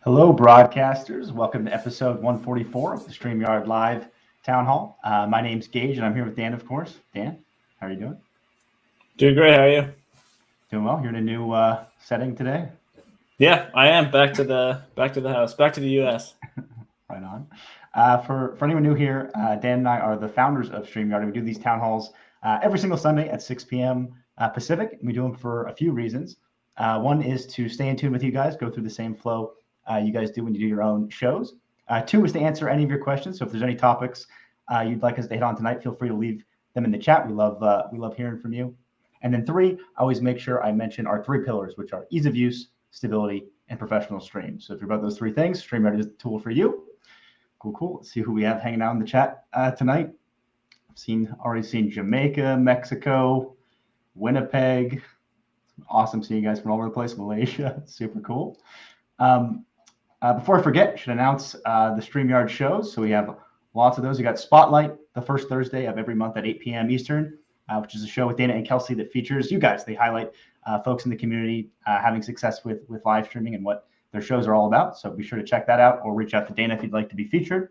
Hello, broadcasters. Welcome to episode 144 of the StreamYard Town Hall. My name's Geige, and I'm here with Dan, of course. Dan, how are you doing? Doing great. How are you? Doing well. You're in a new setting today. Yeah, I am back to the house, back to the U.S. Right on. For anyone new here, Dan and I are the founders of StreamYard, and we do these town halls every single Sunday at 6 p.m. Pacific. And we do them for a few reasons. One is to stay in tune with you guys, go through the same flow you guys do when you do your own shows. Two is to answer any of your questions. So if there's any topics you'd like us to hit on tonight, feel free to leave them in the chat. We love hearing from you. And then three, I always make sure I mention our three pillars, which are ease of use, stability, and professional stream. So if you're about those three things, StreamYard is the tool for you. Cool. Let's see who we have hanging out in the chat tonight. I've already seen Jamaica, Mexico, Winnipeg. Awesome seeing you guys from all over the place. Malaysia, super cool. Before I forget, I should announce the StreamYard shows. So we have lots of those. We got Spotlight the first Thursday of every month at 8 p.m. Eastern, which is a show with Dana and Kelsey that features you guys. They highlight folks in the community having success with live streaming and what their shows are all about. So be sure to check that out or reach out to Dana if you'd like to be featured.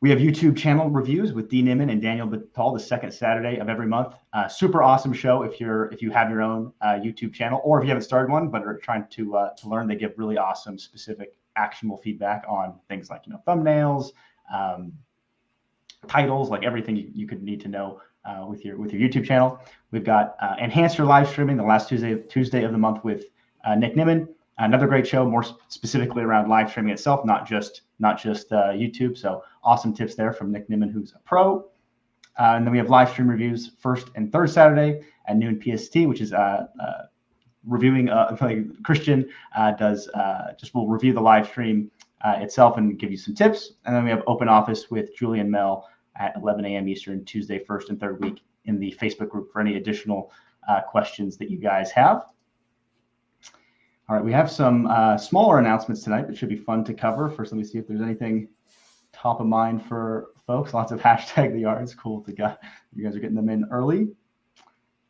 We have YouTube channel reviews with Dee Nimmin and Daniel Batal the second Saturday of every month. Super awesome show if you have your own YouTube channel, or if you haven't started one but are trying to learn. They give really awesome, specific, actionable feedback on things like thumbnails, titles, like everything you could need to know with your YouTube channel. We've got Enhance Your Live Streaming the last Tuesday of the month with Nick Nimmin. Another great show, more specifically around live streaming itself, not just YouTube. So awesome tips there from Nick Nimmin, who's a pro. And then we have live stream reviews first and third Saturday at noon PST, which is reviewing. Like Christian will review the live stream itself and give you some tips. And then we have open office with Julie and Mel at 11 a.m. Eastern, Tuesday, first and third week in the Facebook group for any additional questions that you guys have. All right, we have some smaller announcements tonight that should be fun to cover. First, let me see if there's anything top of mind for folks. Lots of hashtag the yards. Cool to get. You guys are getting them in early.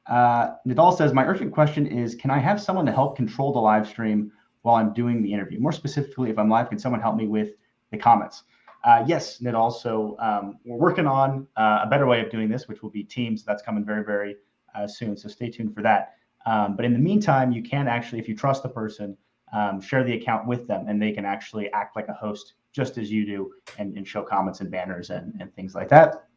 Nadal says, my urgent question is, can I have someone to help control the live stream while I'm doing the interview? More specifically, if I'm live, can someone help me with the comments? Yes, Nadal. So we're working on a better way of doing this, which will be Teams. That's coming very, very soon. So stay tuned for that. But in the meantime, you can actually, if you trust the person, share the account with them, and they can actually act like a host just as you do and show comments and banners and things like that.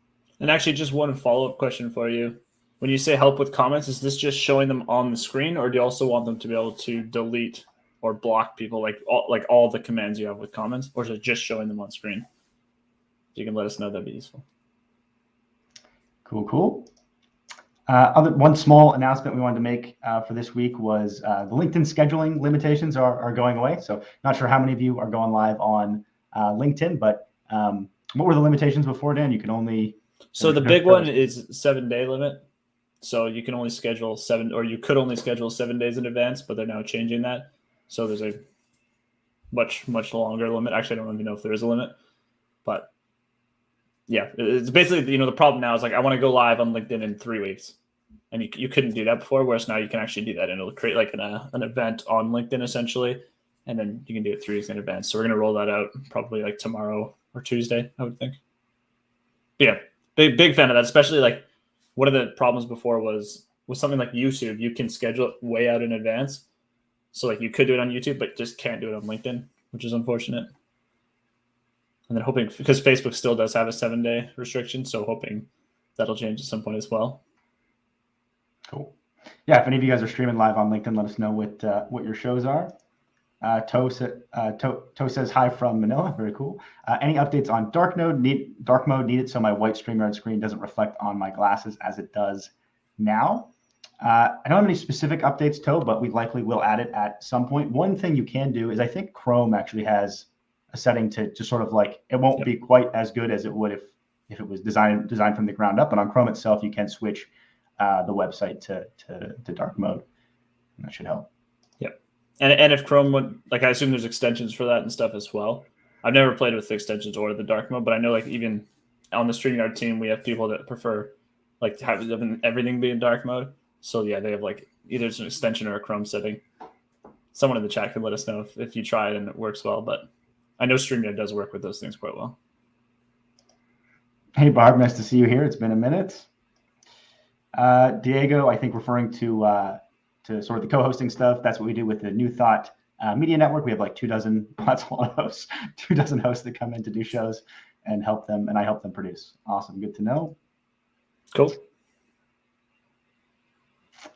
And actually, just one follow-up question for you. When you say help with comments, is this just showing them on the screen, or do you also want them to be able to delete or block people, like all the commands you have with comments, or is it just showing them on screen? If you can let us know, that'd be useful. Cool. One small announcement we wanted to make for this week was the LinkedIn scheduling limitations are going away. So not sure how many of you are going live on LinkedIn, but what were the limitations before, Dan? You can only... So the big one is 7-day limit. So you can only schedule you could only schedule 7 days in advance, but they're now changing that. So there's a much longer limit. Actually, I don't even know if there is a limit, but yeah, it's basically, the problem now is like, I want to go live on LinkedIn in 3 weeks. And you couldn't do that before, whereas now you can actually do that, and it'll create like an event on LinkedIn essentially, and then you can do it 3 weeks in advance. So we're going to roll that out probably like tomorrow or Tuesday, I would think. But yeah, big fan of that, especially like one of the problems before was with something like YouTube, you can schedule it way out in advance. So like you could do it on YouTube, but just can't do it on LinkedIn, which is unfortunate. And then hoping, because Facebook still does have a 7-day restriction, so hoping that'll change at some point as well. Cool. Yeah, if any of you guys are streaming live on LinkedIn, let us know what your shows are. Toe says hi from Manila. Very cool. Any updates on dark mode needed so my white StreamYard screen doesn't reflect on my glasses as it does now? I don't have any specific updates, Toe, but we likely will add it at some point. One thing you can do is I think Chrome actually has a setting to sort of like, it won't be quite as good as it would if it was designed from the ground up. But on Chrome itself, you can switch the website to dark mode. And that should help. Yep. And if Chrome would, like, I assume there's extensions for that and stuff as well. I've never played with the extensions or the dark mode, but I know like even on the StreamYard team, we have people that prefer like to have everything be in dark mode. So yeah, they have like either it's an extension or a Chrome setting. someone in the chat could let us know if you try it and it works well. But I know StreamYard does work with those things quite well. Hey, Barb, nice to see you here. It's been a minute. Diego, I think referring to sort of the co-hosting stuff. That's what we do with the New Thought Media Network. We have like 24, that's a lot of hosts, 24 hosts that come in to do shows and help them, and I help them produce. Awesome, good to know. Cool.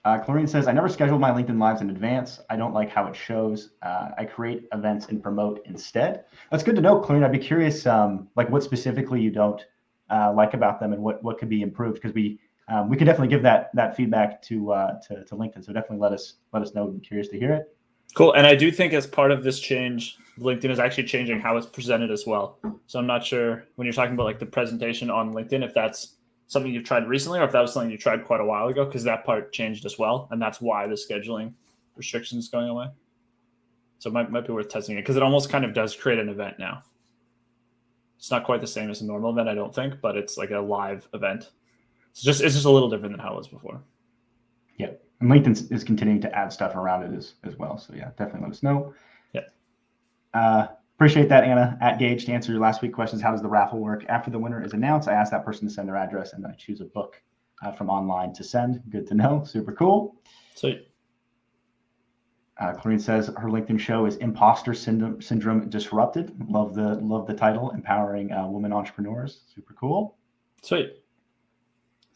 Clarine says, I never schedule my LinkedIn Lives in advance. I don't like how it shows. I create events and promote instead. That's good to know, Clarine. I'd be curious, like what specifically you don't like about them and what could be improved, because we can definitely give that feedback to LinkedIn. So definitely let us know. I'm curious to hear it. Cool. And I do think as part of this change, LinkedIn is actually changing how it's presented as well. So I'm not sure when you're talking about like the presentation on LinkedIn, if that's something you've tried recently or if that was something you tried quite a while ago, because that part changed as well. And that's why the scheduling restrictions is going away. So it might be worth testing it, because it almost kind of does create an event now. It's not quite the same as a normal event, I don't think, but it's like a live event. It's just a little different than how it was before. Yeah. And LinkedIn is continuing to add stuff around it as well. So yeah, definitely let us know. Yeah. Appreciate that, Anna. At Geige, to answer your last week questions, how does the raffle work? After the winner is announced, I ask that person to send their address, and then I choose a book from online to send. Good to know. Super cool. Sweet. Clarine says her LinkedIn show is Imposter Syndrome Disrupted. Love the title, empowering women entrepreneurs. Super cool. Sweet.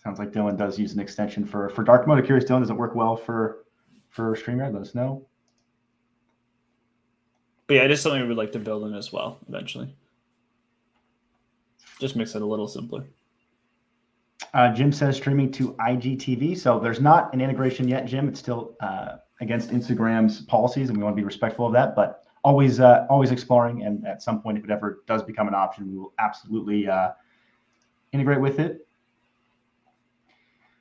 Sounds like Dylan does use an extension for dark mode. Curious, Dylan, does it work well for StreamYard? Let us know. But yeah, it is something we would like to build in as well eventually. Just makes it a little simpler. Jim says streaming to IGTV. So there's not an integration yet, Jim. It's still against Instagram's policies, and we want to be respectful of that. But always exploring, and at some point, if it ever does become an option, we will absolutely integrate with it.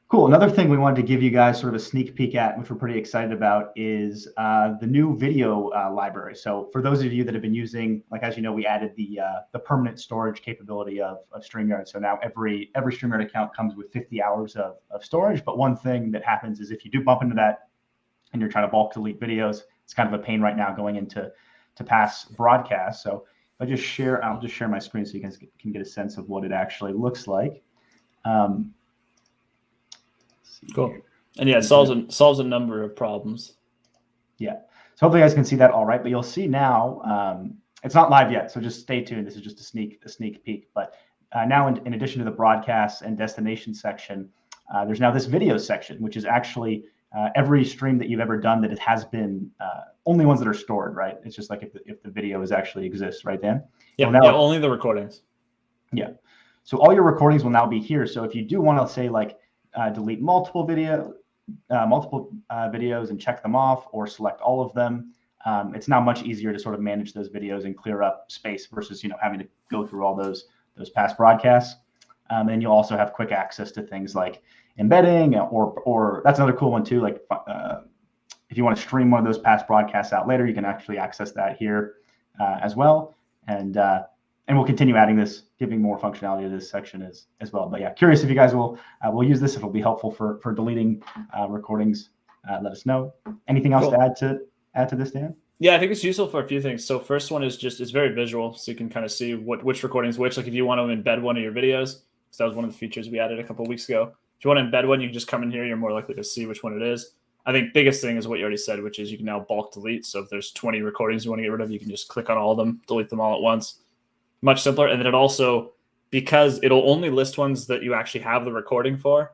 Cool. Another thing we wanted to give you guys sort of a sneak peek at, which we're pretty excited about, is the new video library. So for those of you that have been using, like, as you know, we added the permanent storage capability of StreamYard. So now every StreamYard account comes with 50 hours of storage. But one thing that happens is if you do bump into that and you're trying to bulk delete videos, it's kind of a pain right now going into past broadcasts. So I'll just share my screen so you guys can get a sense of what it actually looks like. Cool. And yeah, it solves a number of problems. Yeah. So hopefully you guys can see that all right. But you'll see now, it's not live yet, so just stay tuned. This is just a sneak peek. But now in addition to the broadcasts and destination section, there's now this video section, which is actually every stream that you've ever done that it has been only ones that are stored, right? It's just like if the video actually exists, right, Dan? Yeah, well, now, only the recordings. Yeah. So all your recordings will now be here. So if you do want to say like delete multiple videos and check them off, or select all of them, it's now much easier to sort of manage those videos and clear up space versus having to go through all those past broadcasts. And you'll also have quick access to things like embedding, or that's another cool one too. Like if you want to stream one of those past broadcasts out later, you can actually access that here as well. And we'll continue adding this, giving more functionality to this section as well. But yeah, curious if you guys will use this, if it'll be helpful for deleting recordings. Let us know. Anything else to add to this, Dan? Yeah, I think it's useful for a few things. So first one is it's very visual, so you can kind of see which recordings which. Like if you want to embed one of your videos, because that was one of the features we added a couple of weeks ago. If you want to embed one, you can just come in here. You're more likely to see which one it is. I think biggest thing is what you already said, which is you can now bulk delete. So if there's 20 recordings you want to get rid of, you can just click on all of them, delete them all at once. Much simpler. And then it also, because it'll only list ones that you actually have the recording for,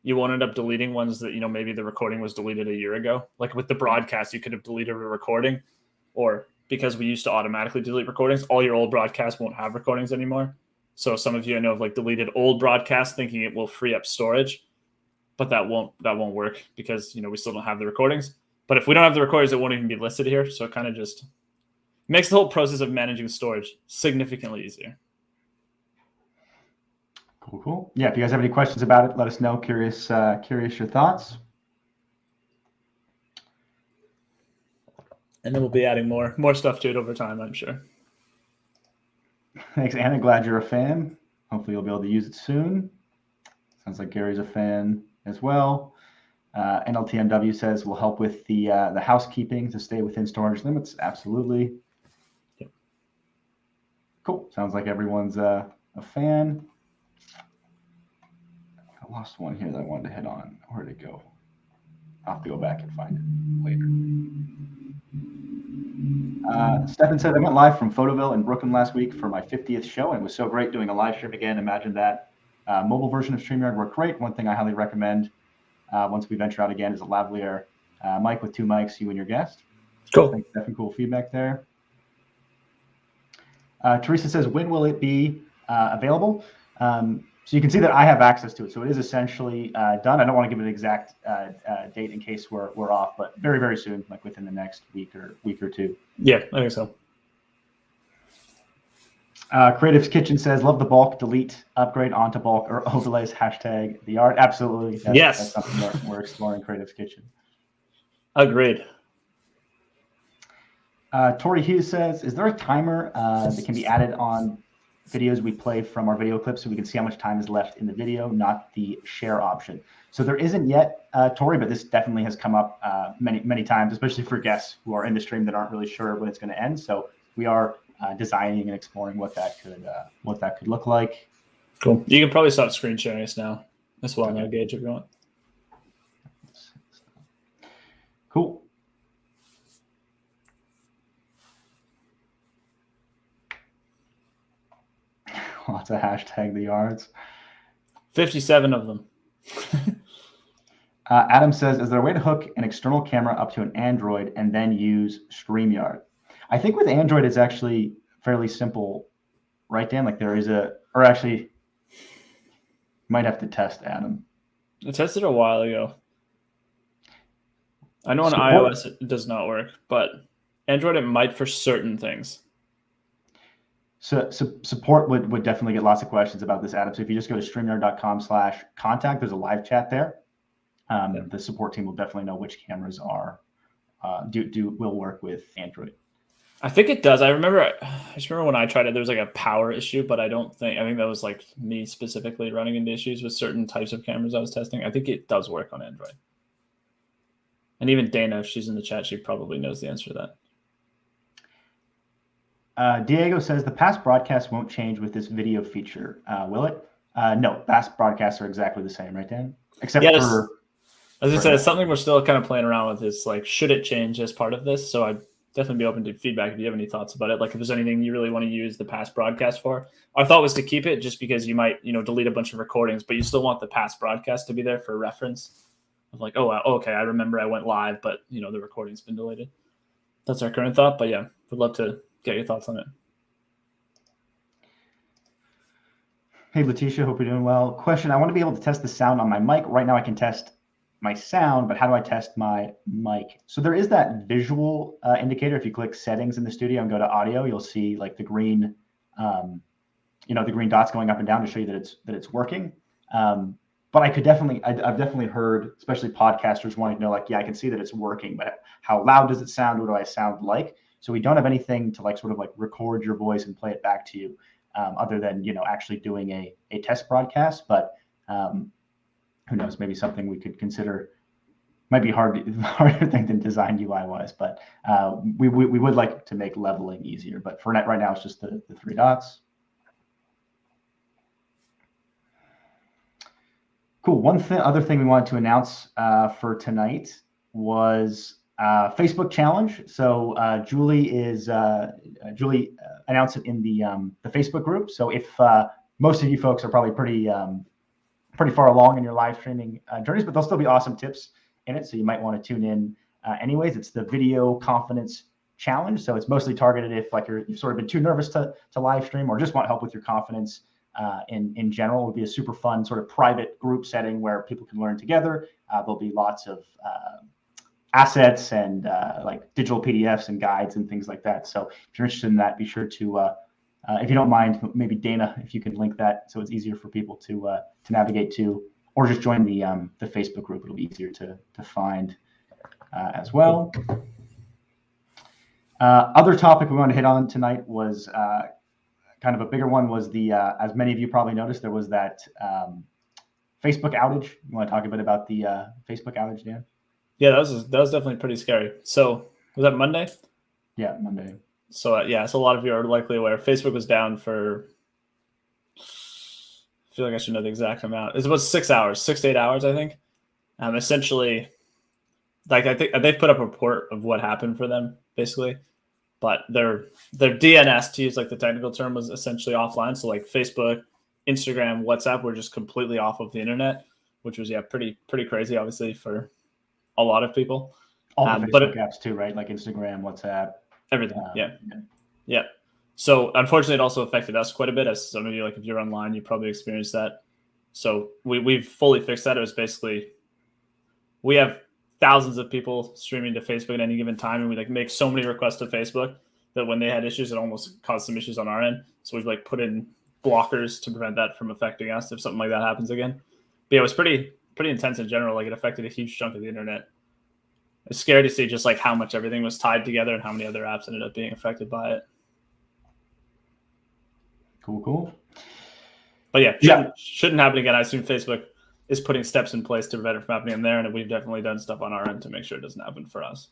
you won't end up deleting ones that, maybe the recording was deleted a year ago. Like with the broadcast, you could have deleted a recording, or because we used to automatically delete recordings, all your old broadcasts won't have recordings anymore. So some of you I know have like deleted old broadcasts thinking it will free up storage, but that won't work because, we still don't have the recordings. But if we don't have the recordings, it won't even be listed here. So it kind of just makes the whole process of managing storage significantly easier. Cool. Yeah, if you guys have any questions about it, let us know. Curious your thoughts. And then we'll be adding more stuff to it over time, I'm sure. Thanks, Anna. Glad you're a fan. Hopefully you'll be able to use it soon. Sounds like Gary's a fan as well. NLTMW says will help with the housekeeping to stay within storage limits. Absolutely. Yep. Cool. Sounds like everyone's a fan. I lost one here that I wanted to hit on. Where'd it go? I'll have to go back and find it later. Stefan said, I went live from Photoville in Brooklyn last week for my 50th show, and it was so great doing a live stream again. Imagine that. Mobile version of StreamYard worked great. One thing I highly recommend once we venture out again is a lavalier mic with 2 mics, you and your guest. Cool. Thanks, Stefan. Cool feedback there. Teresa says, when will it be available? So you can see that I have access to it. So it is essentially done. I don't want to give an exact date in case we're off, but very, very soon, like within the next week or two. Yeah, I think so. Creative's Kitchen says, love the bulk, delete, upgrade onto bulk, or overlays, hashtag the art. Absolutely. Yes. That's something we're exploring, Creative's Kitchen. Agreed. Tori Hughes says, is there a timer that can be added on videos we play from our video clips so we can see how much time is left in the video, not the share option? So there isn't yet, Tori, but this definitely has come up many times, especially for guests who are in the stream that aren't really sure when it's going to end. So we are designing and exploring what that could look like. Cool. You can probably stop screen sharing us now as well. Okay. Now, Geige, if you want. Cool. Lots of hashtag the yards. 57 of them. Adam says, is there a way to hook an external camera up to an Android and then use StreamYard? I think with Android, it's actually fairly simple, right, Dan? Like there is or actually, might have to test, Adam. I tested a while ago. I know on iOS it does not work, but Android it might for certain things. So support would definitely get lots of questions about this, Adam. So if you just go to StreamYard.com/contact, there's a live chat there. The support team will definitely know which cameras will work with Android. I think it does. I just remember when I tried it, there was like a power issue, but I think that was like me specifically running into issues with certain types of cameras I was testing. I think it does work on Android. And even Dana, if she's in the chat, she probably knows the answer to that. Diego says the past broadcasts won't change with this video feature. Will it? No, past broadcasts are exactly the same, right, Dan? Except for... As I said, it's something we're still kind of playing around with is like, should it change as part of this? So I'd definitely be open to feedback if you have any thoughts about it. Like if there's anything you really want to use the past broadcast for. Our thought was to keep it just because you might, delete a bunch of recordings, but you still want the past broadcast to be there for reference. Of like, oh, okay, I remember I went live, but, the recording's been deleted. That's our current thought, but yeah, would love to get your thoughts on it. Hey, Letitia, hope you're doing well. Question, I want to be able to test the sound on my mic. Right now I can test my sound, but how do I test my mic? So there is that visual indicator. If you click settings in the studio and go to audio, you'll see like the green, the green dots going up and down to show you that it's working. But I've definitely heard, especially podcasters wanting to know, like, yeah, I can see that it's working, but how loud does it sound? What do I sound like? So we don't have anything to like sort of like record your voice and play it back to you, other than actually doing a test broadcast. But who knows? Maybe something we could consider. Might be harder thing than design UI wise, but we would like to make leveling easier. But for right now, it's just the 3 dots. Cool. One other thing we wanted to announce for tonight was Facebook challenge. So Julie announced it in the Facebook group. So if most of you folks are probably pretty far along in your live streaming journeys, but there'll still be awesome tips in it. So you might want to tune in anyways. It's the Video Confidence Challenge. So it's mostly targeted if like you've sort of been too nervous to live stream or just want help with your confidence in general. It would be a super fun sort of private group setting where people can learn together. There'll be lots of assets and like digital PDFs and guides and things like that. So if you're interested in that, be sure to, if you don't mind, maybe Dana, if you can link that so it's easier for people to navigate to, or just join the Facebook group. It'll be easier to find as well. Other topic we want to hit on tonight was kind of a bigger one was the, as many of you probably noticed, there was that Facebook outage. You want to talk a bit about the Facebook outage, Dan? Yeah, that was definitely pretty scary. So was that Monday? Yeah, Monday. So so a lot of you are likely aware Facebook was down for. I feel like I should know the exact amount. It's about 6 hours, 6 to 8 hours, I think. Essentially, like I think they've put up a report of what happened for them, basically. But their DNS, to use like the technical term, was essentially offline. So like Facebook, Instagram, WhatsApp were just completely off of the internet, which was pretty crazy, obviously, for a lot of people. All the Facebook apps too, right? Like Instagram, WhatsApp, everything. Yeah. So unfortunately, it also affected us quite a bit. As some of you, like if you're online, you probably experienced that. So we've fully fixed that. It was basically we have thousands of people streaming to Facebook at any given time, and we like make so many requests to Facebook that when they had issues, it almost caused some issues on our end. So we've like put in blockers to prevent that from affecting us if something like that happens again. But yeah, it was pretty intense in general. Like it affected a huge chunk of the internet. It's scary to see just like how much everything was tied together and how many other apps ended up being affected by it. Cool. But yeah, shouldn't happen again. I assume Facebook is putting steps in place to prevent it from happening in there, and we've definitely done stuff on our end to make sure it doesn't happen for us.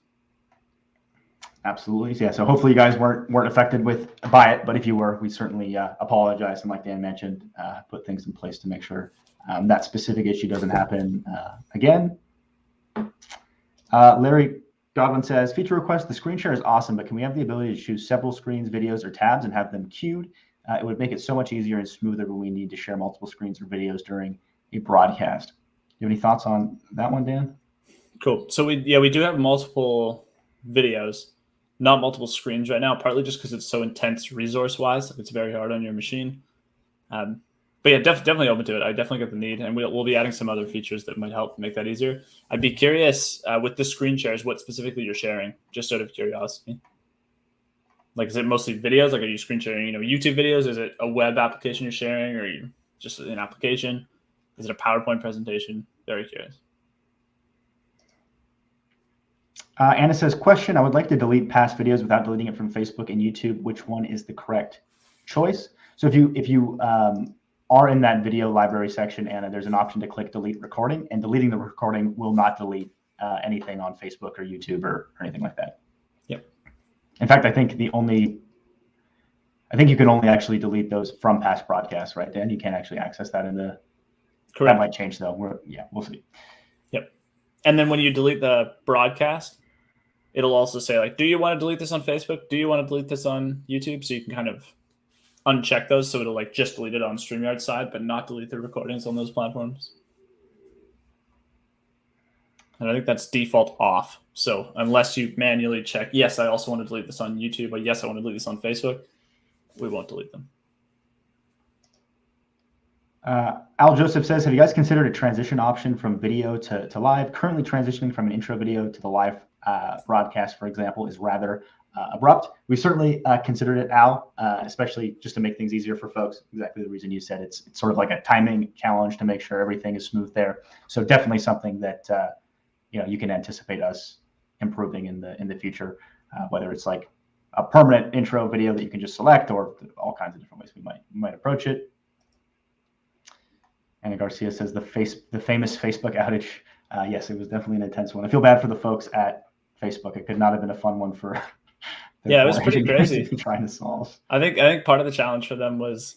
Absolutely. Yeah. So hopefully you guys weren't affected by it, but if you were, we certainly apologize. And like Dan mentioned, put things in place to make sure that specific issue doesn't happen again. Larry Godwin says, feature request, the screen share is awesome, but can we have the ability to choose several screens, videos, or tabs and have them queued? It would make it so much easier and smoother when we need to share multiple screens or videos during a broadcast. Do you have any thoughts on that one, Dan? Cool. So we do have multiple videos, not multiple screens right now, partly just because it's so intense resource-wise. It's very hard on your machine. But yeah, definitely open to it. I definitely get the need, and we'll be adding some other features that might help make that easier. I'd be curious with the screen shares, what specifically you're sharing, just out of curiosity. Like, is it mostly videos? Like, are you screen sharing, YouTube videos? Is it a web application you're sharing, or are you just an application? Is it a PowerPoint presentation? Very curious. Anna says, question, I would like to delete past videos without deleting it from Facebook and YouTube. Which one is the correct choice? So if you are in that video library section, Anna, there's an option to click delete recording, and deleting the recording will not delete anything on Facebook or YouTube or anything like that. Yep. In fact, I think you can only actually delete those from past broadcasts, right, Dan? You can't actually access that in the. Correct. That might change though. We'll see. Yep. And then when you delete the broadcast, it'll also say like, do you want to delete this on Facebook? Do you want to delete this on YouTube? So you can kind of uncheck those. So it'll like just delete it on StreamYard side, but not delete the recordings on those platforms. And I think that's default off. So unless you manually check, yes, I also want to delete this on YouTube, but yes, I want to delete this on Facebook, we won't delete them. Al Joseph says, have you guys considered a transition option from video to live? Currently transitioning from an intro video to the live broadcast, for example, is rather abrupt. We certainly considered it, Al, especially just to make things easier for folks. Exactly the reason you said. It's sort of like a timing challenge to make sure everything is smooth there. So definitely something that you can anticipate us improving in the future, whether it's like a permanent intro video that you can just select, or all kinds of different ways we might approach it. Anna Garcia says the famous Facebook outage. Yes, it was definitely an intense one. I feel bad for the folks at Facebook. It could not have been a fun one for. Yeah, it was pretty crazy. Trying to solve. I think part of the challenge for them was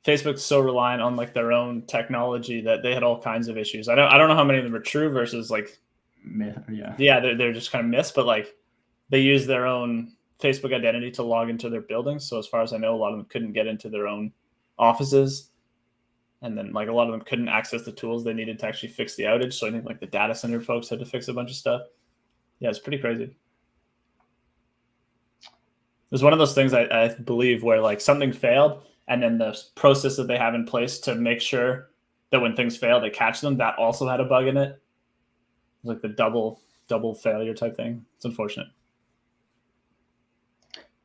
Facebook's so reliant on like their own technology that they had all kinds of issues. I don't know how many of them are true versus like. Yeah, they're just kind of myths, but like they use their own Facebook identity to log into their buildings. So as far as I know, a lot of them couldn't get into their own offices. And then like a lot of them couldn't access the tools they needed to actually fix the outage. So I think like the data center folks had to fix a bunch of stuff. Yeah, it's pretty crazy. It was one of those things I believe where like something failed, and then the process that they have in place to make sure that when things fail, they catch them, that also had a bug in it. It was like the double failure type thing. It's unfortunate.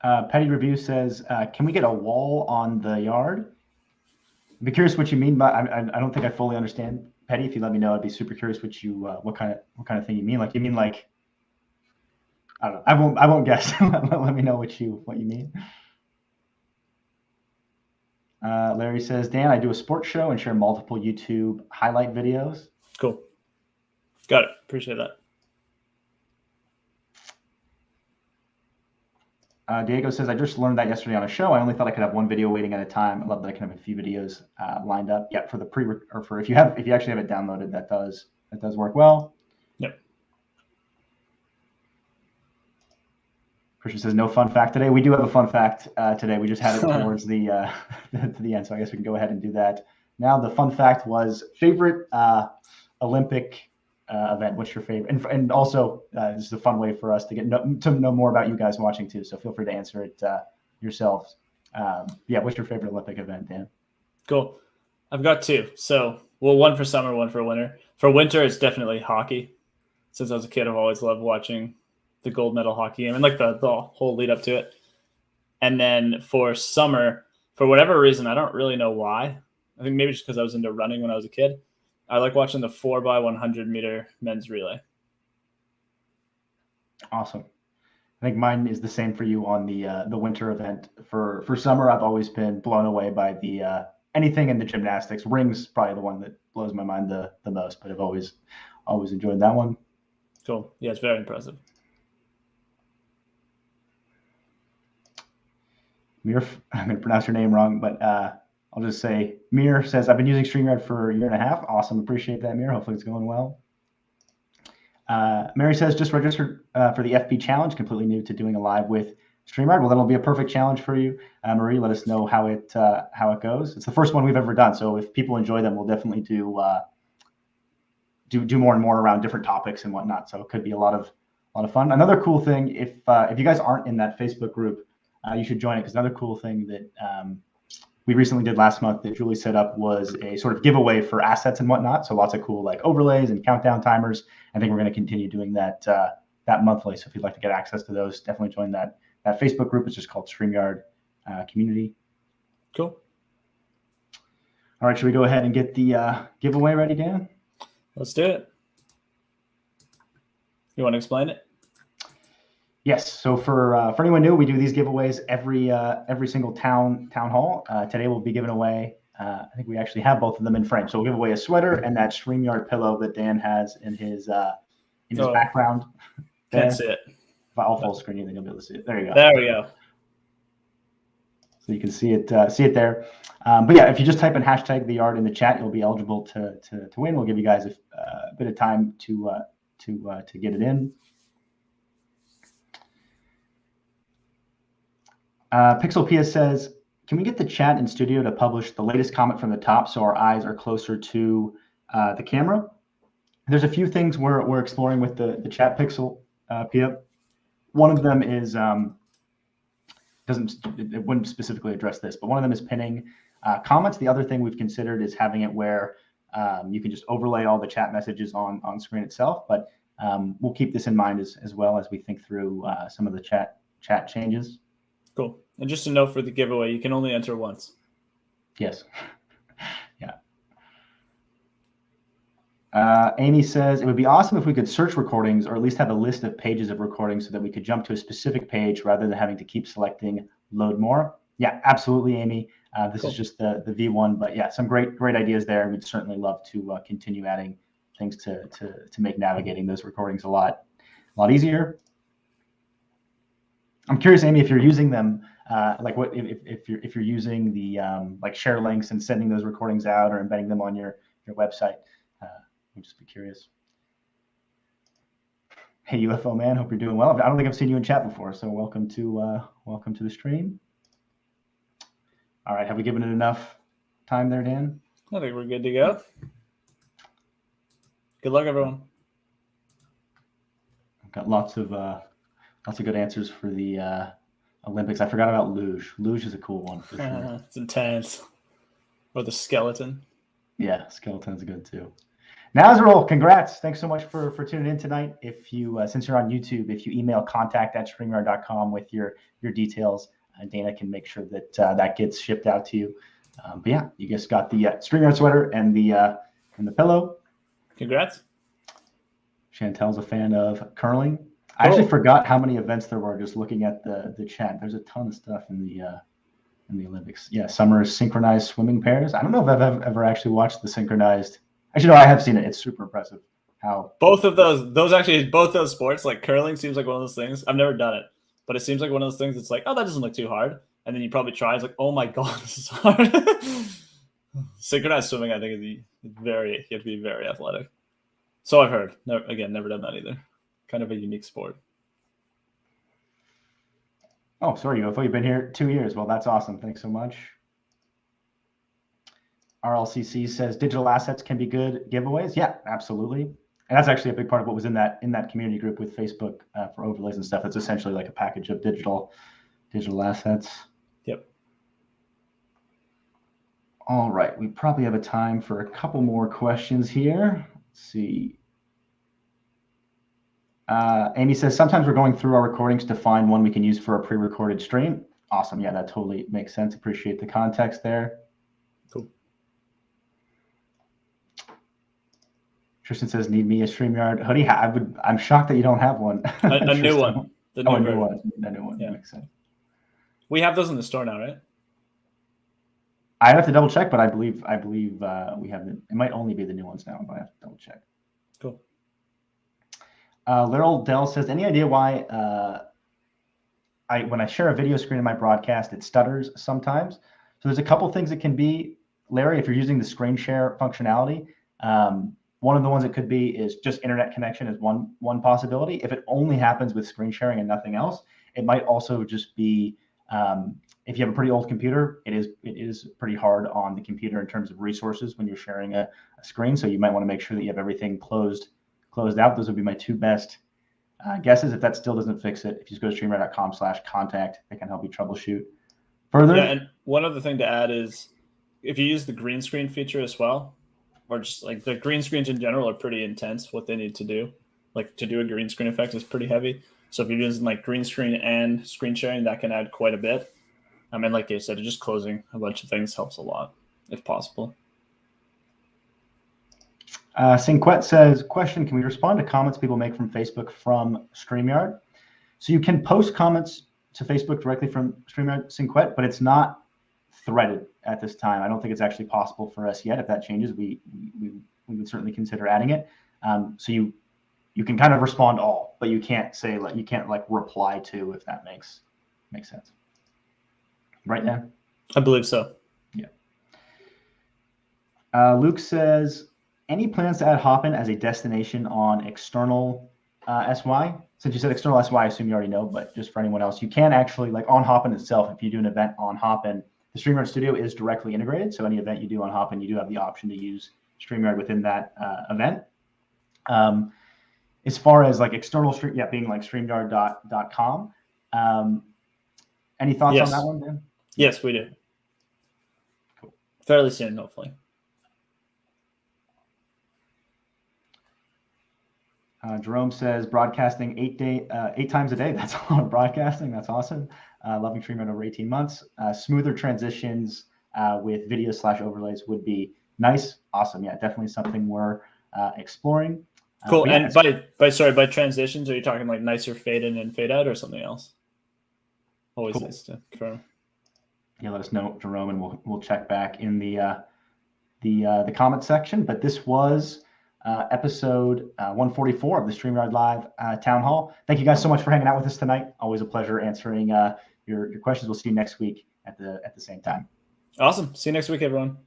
Petty Review says, can we get a wall on the yard? I'd be curious what you mean by. I don't think I fully understand, Petty. If you let me know, I'd be super curious what kind of thing you mean. Like, you mean like, I don't know. I won't guess. Let me know what you mean. Larry says, Dan, I do a sports show and share multiple YouTube highlight videos. Cool. Got it. Appreciate that. Diego says, I just learned that yesterday on a show. I only thought I could have one video waiting at a time. I love that I can have a few videos lined up. Yeah, for the or for if you actually have it downloaded, that does work well. Yep. Christian says, no fun fact today. We do have a fun fact today. We just had it towards the to the end, so I guess we can go ahead and do that. Now, the fun fact was favorite Olympic event. What's your favorite? And also, this is a fun way for us to get to know more about you guys watching too. So feel free to answer it yourselves. Yeah, what's your favorite Olympic event, Dan? Cool. I've got two. So, well, one for summer, one for winter. For winter, it's definitely hockey. Since I was a kid, I've always loved watching the gold medal hockey game and like the whole lead up to it. And then for summer, for whatever reason, I don't really know why. I think maybe just because I was into running when I was a kid. I like watching the 4x100 meter men's relay. Awesome. I think mine is the same for you on the winter event. For summer, I've always been blown away by the anything in the gymnastics. Rings probably the one that blows my mind the most, but I've always enjoyed that one. Cool. Yeah, it's very impressive. Mir, I'm going to pronounce your name wrong, but I'll just say Mir says, I've been using StreamYard for a year and a half. Awesome. Appreciate that, Mir. Hopefully it's going well. Mary says, just registered for the FB challenge, completely new to doing a live with StreamYard. Well, that'll be a perfect challenge for you. Marie, let us know how it goes. It's the first one we've ever done. So if people enjoy them, we'll definitely do more and more around different topics and whatnot. So it could be a lot of fun. Another cool thing, if you guys aren't in that Facebook group, you should join it, because another cool thing that we recently did last month that Julie set up was a sort of giveaway for assets and whatnot. So lots of cool like overlays and countdown timers. I think we're going to continue doing that monthly. So if you'd like to get access to those, definitely join that Facebook group. It's just called StreamYard Community. Cool. All right, should we go ahead and get the giveaway ready, Dan? Let's do it. You want to explain it? Yes. So for anyone new, we do these giveaways every single town hall. Today we'll be giving away. I think we actually have both of them in frame. So we'll give away a sweater and that StreamYard pillow that Dan has in his background. Can't see it. If I'll full screen you, then you'll be able to see it. There you go. There we go. So you can see it there. But yeah, if you just type in hashtag the yard in the chat, you'll be eligible to win. We'll give you guys a bit of time to get it in. Pixel PS says, can we get the chat in studio to publish the latest comment from the top so our eyes are closer to the camera? There's a few things we're exploring with the chat, Pixel Pia. One of them is it wouldn't specifically address this, but one of them is pinning comments. The other thing we've considered is having it where you can just overlay all the chat messages on screen itself. But we'll keep this in mind as well as we think through some of the chat changes. Cool. And just a note for the giveaway, you can only enter once. Yes. Yeah. Amy says, it would be awesome if we could search recordings or at least have a list of pages of recordings so that we could jump to a specific page rather than having to keep selecting load more. Yeah, absolutely, Amy. This is just the V1, but yeah, some great ideas there. And we'd certainly love to continue adding things to make navigating those recordings a lot easier. I'm curious, Amy, if you're using them, like what if you're using the like share links and sending those recordings out or embedding them on your website. I'd just be curious. Hey, UFO man, hope you're doing well. I don't think I've seen you in chat before, so welcome to the stream. All right, have we given it enough time there, Dan? I think we're good to go. Good luck, everyone. I've got lots of good answers for the Olympics. I forgot about luge. Luge is a cool one for sure. It's intense. Or the skeleton. Yeah, skeleton's good too. Nazarol, congrats. Thanks so much for tuning in tonight. If you, since you're on YouTube, if you email contact@streamyard.com with your details, Dana can make sure that that gets shipped out to you. But yeah, you just got the StreamYard sweater and the pillow. Congrats. Chantel's a fan of curling. I actually forgot how many events there were just looking at the chat. There's a ton of stuff in in the Olympics. Yeah, summer synchronized swimming pairs. I don't know if I've ever actually watched the synchronized. Actually, no, I have seen it. It's super impressive. How both of those sports, like curling seems like one of those things. I've never done it, but it seems like one of those things that's like, oh, that doesn't look too hard. And then you probably try, it's like, oh my God, this is hard. Synchronized swimming, I think, you have to be very athletic. So I've heard. Never done that either. Kind of a unique sport. Oh, sorry, UFO, you've been here 2 years. Well, that's awesome. Thanks so much. RLCC says digital assets can be good giveaways. Yeah, absolutely. And that's actually a big part of what was in that community group with Facebook for overlays and stuff. It's essentially like a package of digital assets. Yep. All right, we probably have a time for a couple more questions here. Let's see. Amy says, sometimes we're going through our recordings to find one we can use for a pre-recorded stream. Awesome. Yeah, that totally makes sense. Appreciate the context there. Cool. Tristan says, need me a StreamYard hoodie? I'm shocked that you don't have one. A new one. A new one. Yeah. Makes sense. We have those in the store now, right? I have to double check, but I believe we have it might only be the new ones now, but I have to double check. Cool. Literal Dell says, any idea why when I share a video screen in my broadcast, it stutters sometimes? So there's a couple things it can be, Larry, if you're using the screen share functionality. One of the ones it could be is just internet connection is one possibility. If it only happens with screen sharing and nothing else, it might also just be if you have a pretty old computer, it is pretty hard on the computer in terms of resources when you're sharing a screen. So you might want to make sure that you have everything closed out. Those would be my two best guesses. If that still doesn't fix it, if you just go to StreamYard.com/contact, they can help you troubleshoot further. Yeah, and one other thing to add is if you use the green screen feature as well, or just like the green screens in general are pretty intense. What they need to do, like to do a green screen effect, is pretty heavy. So if you're using like green screen and screen sharing, that can add quite a bit. I mean, like you said, just closing a bunch of things helps a lot, if possible. Sinquet says, question, can we respond to comments people make from Facebook from StreamYard? So you can post comments to Facebook directly from StreamYard, Sinquet, but it's not threaded at this time. I don't think it's actually possible for us yet. If that changes, we would certainly consider adding it. So you can kind of respond all, but you can't say reply to, if that makes sense. Right, Dan? I believe so. Yeah. Luke says, any plans to add Hopin as a destination on external SY? Since you said external SY, I assume you already know, but just for anyone else, you can actually, like on Hopin itself, if you do an event on Hopin, the StreamYard Studio is directly integrated. So any event you do on Hopin, you do have the option to use StreamYard within that event. As far as like external stream, being like StreamYard.com. Any thoughts on that one, Dan? Yes, we do. Cool. Fairly soon, hopefully. Jerome says broadcasting 8 times a day. That's a lot of broadcasting. That's awesome. Loving StreamYard over 18 months. Smoother transitions with video/overlays would be nice. Awesome. Yeah, definitely something we're exploring. Cool. And by transitions, are you talking like nicer fade in and fade out or something else? Always cool. Nice to confirm. Yeah, let us know, Jerome, and we'll check back in the comment section. But this was episode 144 of the StreamYard Live Town Hall. Thank you guys so much for hanging out with us tonight. Always a pleasure answering your questions. We'll see you next week at the same time. Awesome. See you next week, everyone.